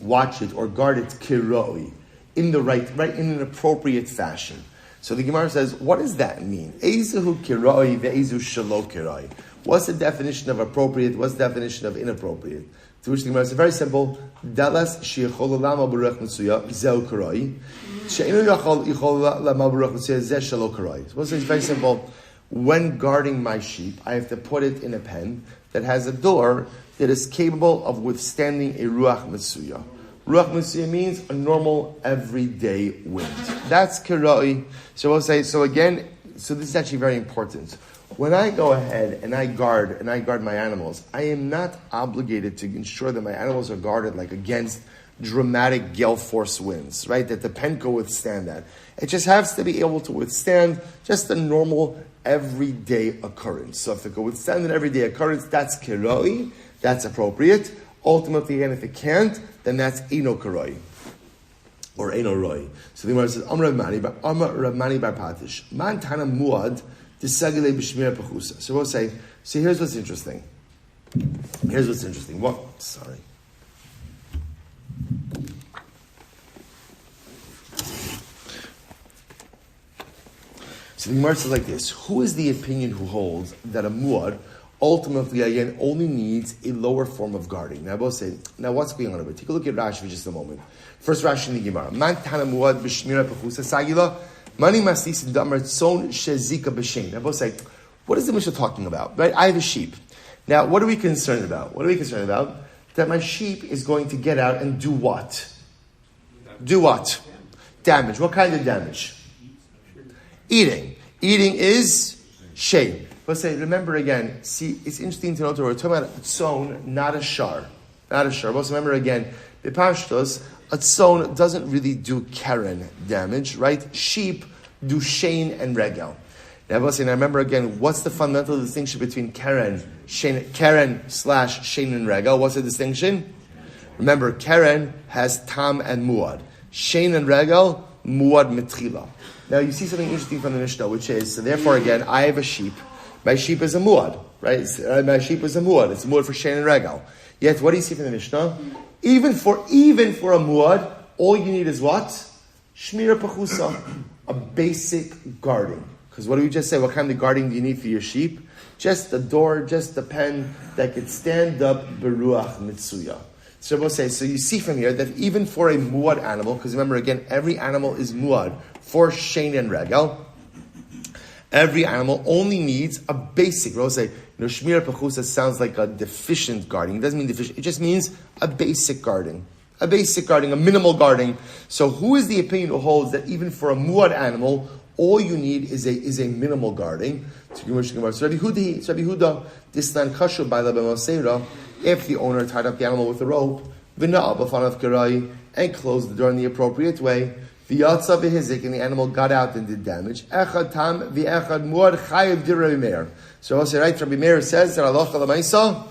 watch it or guard it kiroi in the right in an appropriate fashion. So the Gemara says, what does that mean? Eizuhu kiroi ve'ezu shelo kiroi. What's the definition of appropriate? What's the definition of inappropriate? To which the Gemara says, very simple. Dalas sheyachol lama b'ruach mitzuya zeu kiroi. She'enu yachol lama b'ruach mitzuya zeh shelo kiroi. So it's very simple. When guarding my sheep, I have to put it in a pen that has a door that is capable of withstanding a ruach mitzuya. Ruach mitzuya means a normal, everyday wind. That's kiroi. So we'll say, so this is actually very important. When I go ahead and I guard my animals, I am not obligated to ensure that my animals are guarded like against dramatic gale force winds, right? That the pen can withstand that. It just has to be able to withstand just a normal, everyday occurrence. So if it can withstand an everyday occurrence, that's kiroi, that's appropriate. Ultimately, again, if it can't, then that's eno kiroi. Or eno roi. So the Gemara says, Amar Rabmani bar Patish, man tana muad disagile b'shmir pechusa. So we'll say, see, here's what's interesting. What? Sorry. So the Gemara says like this: who is the opinion who holds that a muad ultimately, again, only needs a lower form of guarding? Now, both say, now what's going on over here? Take a look at Rashi for just a moment. First Rashi in the Gemara. Man tana muad b'shmira pechusa sagila mani masis damar tzon shezika b'shein. Now, both say, what is the Mishnah talking about? Right? I have a sheep. Now, what are we concerned about? That my sheep is going to get out and do what? Damage. What kind of damage? Eating. Eating is shame. But say, remember again, see, it's interesting to note that we're talking about a tzon, not a shar. But remember again, b'pashtos, a tzon doesn't really do keren damage, right? Sheep do shein and regel. Now remember again, what's the fundamental distinction between keren slash shein and regel? What's the distinction? Remember, keren has tam and muad. Shein and regel, muad mitchila. Now you see something interesting from the Mishnah, which is, so therefore again, I have a sheep. My sheep is a muad, right? My sheep is a muad. It's a muad for shein and regel. Yet, what do you see from the Mishnah? Even for a muad, all you need is what? Shmira pechusa, a basic guarding. Because what do we just say? What kind of guarding do you need for your sheep? Just the door, just the pen that could stand up beruach mitzuya. So we'll say, so you see from here that even for a muad animal, because remember again, every animal is muad for shein and regel. Every animal only needs a basic. We'll say, shmira pechusa sounds like a deficient guarding. It doesn't mean deficient. It just means a basic guarding. A minimal guarding. So who is the opinion who holds that even for a muad animal, all you need is a minimal guarding? So Rabbi Huda, this land kashu by the if the owner tied up the animal with a rope, and closed the door in the appropriate way, and the animal got out and did damage. So I'll say, right, Rabbi Meir says that Allah Chalamaisa,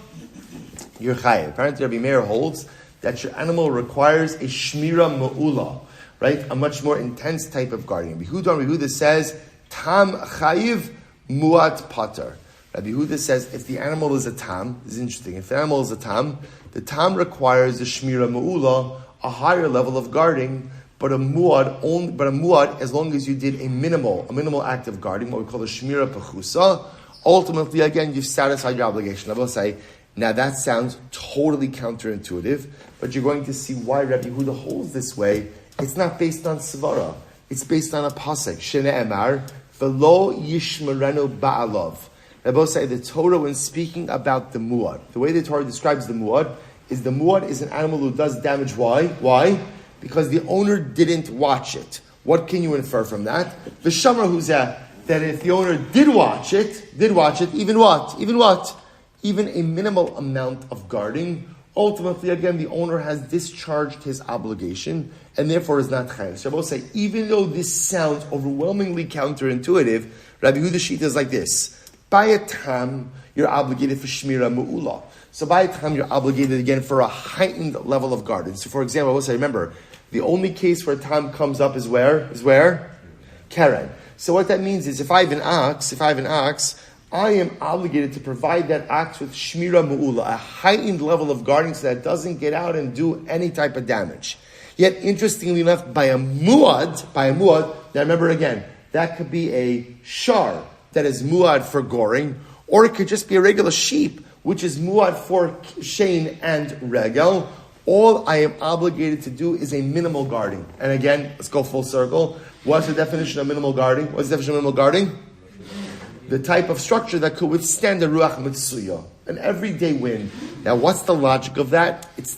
you're chayiv. Apparently Rabbi Meir holds that your animal requires a shmira ma'ula, right? A much more intense type of guarding. Rabbi Huda says, tam chayiv muat pater. Rabbi Huda says, if the animal is a tam, this is interesting, if the animal is a tam, the tam requires a shmira ma'ula, a higher level of guarding, but a muad, as long as you did a minimal act of guarding, what we call a shmira pechusa, ultimately, again, you've satisfied your obligation. I will say, now that sounds totally counterintuitive, but you're going to see why Rabbi Huda holds this way. It's not based on svara. It's based on a pasuk. Shene'emar, v'lo yishmerenu ba'alav. Rabbi say the Torah, when speaking about the muad, the way the Torah describes the muad is an animal who does damage. Why? Because the owner didn't watch it. What can you infer from that? The shamar huzeh, that if the owner did watch it, even what? Even a minimal amount of guarding, ultimately, again, the owner has discharged his obligation, and therefore is not chayav. So I will say, even though this sounds overwhelmingly counterintuitive, Rabbi Huda Shita is like this. By a tam, you're obligated for shmira mu'ula. So by a tam, you're obligated again for a heightened level of guarding. So for example, I will say, remember, the only case where tam comes up is where? Keren. So what that means is, if I have an ox, I am obligated to provide that ox with shmira mu'ula, a heightened level of guarding so that it doesn't get out and do any type of damage. Yet, interestingly enough, by a muad, now remember again, That could be a shar that is muad for goring, or it could just be a regular sheep, which is muad for shein and regel. All I am obligated to do is a minimal guarding. And again, let's go full circle. What's the definition of minimal guarding? What's the definition of minimal guarding? The type of structure that could withstand the ruach mitsuya, an everyday wind. Now, what's the logic of that? It's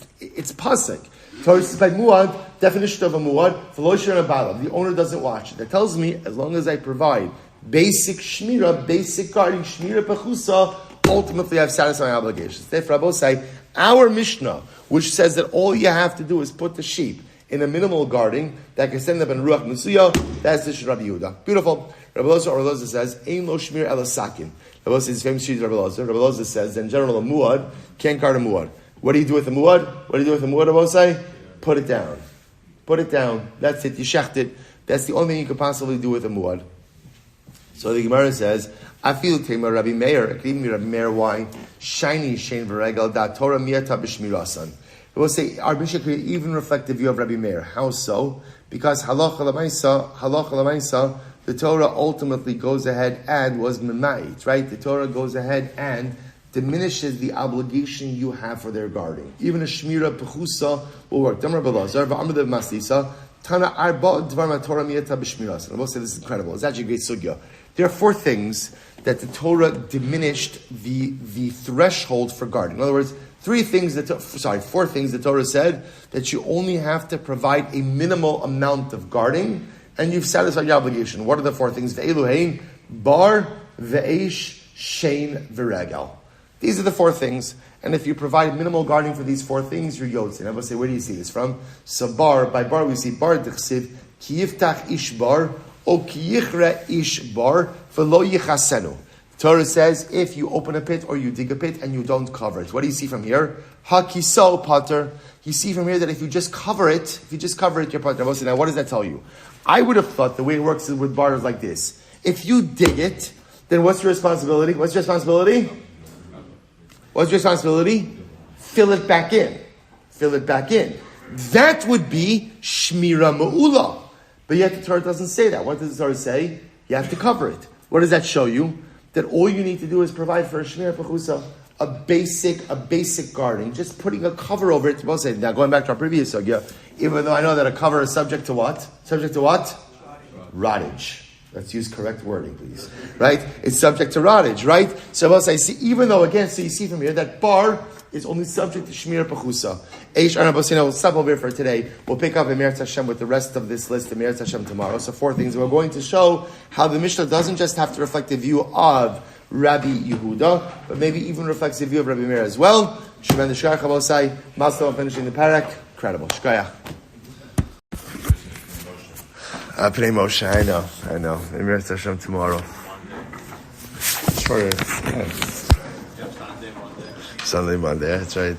pasuk. Torah says by muad, definition of a muad, the owner doesn't watch it. That tells me, as long as I provide basic shmira, basic guarding, shmira pechusa, ultimately I've satisfied my obligations. Therefore, Rabbi say, our Mishnah, which says that all you have to do is put the sheep in a minimal guarding that can send them in ruach mitsuya, that's the Rabbi Yehuda. Beautiful. Rabbi Loza says, "Ein lo shmir ela sakin." Rabbi Loza says, famous sheet Rabbi Loza. Rabbi Loza says, in general, a muad can't guard a muad. What do you do with a muad? What do you do with a muad? Rabbi Loza say, put it down. Put it down. That's it. You shecht it. That's the only thing you could possibly do with a muad. So the Gemara says, "I feel tema Rabbi Meir." It could even be Rabbi Meir. Why? Shiny shein v'regel da Torah miyata b'shmirasan. It will say our Mishnah could even reflect the view of Rabbi Meir. How so? Because halacha l'maisa, the Torah ultimately goes ahead and was memait, right? The Torah goes ahead and diminishes the obligation you have for their guarding. Even a shmira pechusa will work. Damar Belazar, v'amr masisa, tana arba dvar Torah miyata b'shmiras. And I will say this is incredible. It's actually a great sugya. There are four things that the Torah diminished the threshold for guarding. In other words, four things the Torah said that you only have to provide a minimal amount of guarding, and you've satisfied your obligation. What are the four things? Ve'eluhein, bar, ve'esh, shein, v'regel. These are the four things, and if you provide minimal guarding for these four things, you're yotzin. I will say, where do you see this from? So by bar we see bar d'chsiv, ki yiftach ish bar, o ki yichre ish bar, v'lo yichasenu. Torah says, if you open a pit or you dig a pit and you don't cover it. What do you see from here? Ha-kiso pater. You see from here that if you just cover it, you're pater. Now, what does that tell you? I would have thought the way it works with bars like this. If you dig it, then what's your responsibility? Fill it back in. That would be shmira ma'ula. But yet the Torah doesn't say that. What does the Torah say? You have to cover it. What does that show you? That all you need to do is provide for a shmira pechusa, a basic guarding, just putting a cover over it. Now going back to our previous sugya, even though I know that a cover is subject to what? Rottage. Let's use correct wording, please. Right? It's subject to rottage, right? So I see, even though again, so you see from here that bar is only subject to shmira pechusa. We'll stop over here for today. We'll pick up Emeretz Hashem with the rest of this list, Emeretz Hashem tomorrow. So four things. We're going to show how the Mishnah doesn't just have to reflect the view of Rabbi Yehuda, but maybe even reflects the view of Rabbi Meir as well. Shemend the Shkayach Abosai, Maslo finishing the parak. Incredible. Shkayach. Pnei Moshe, I know. Emeretz Hashem tomorrow. Sunday, Monday, that's right.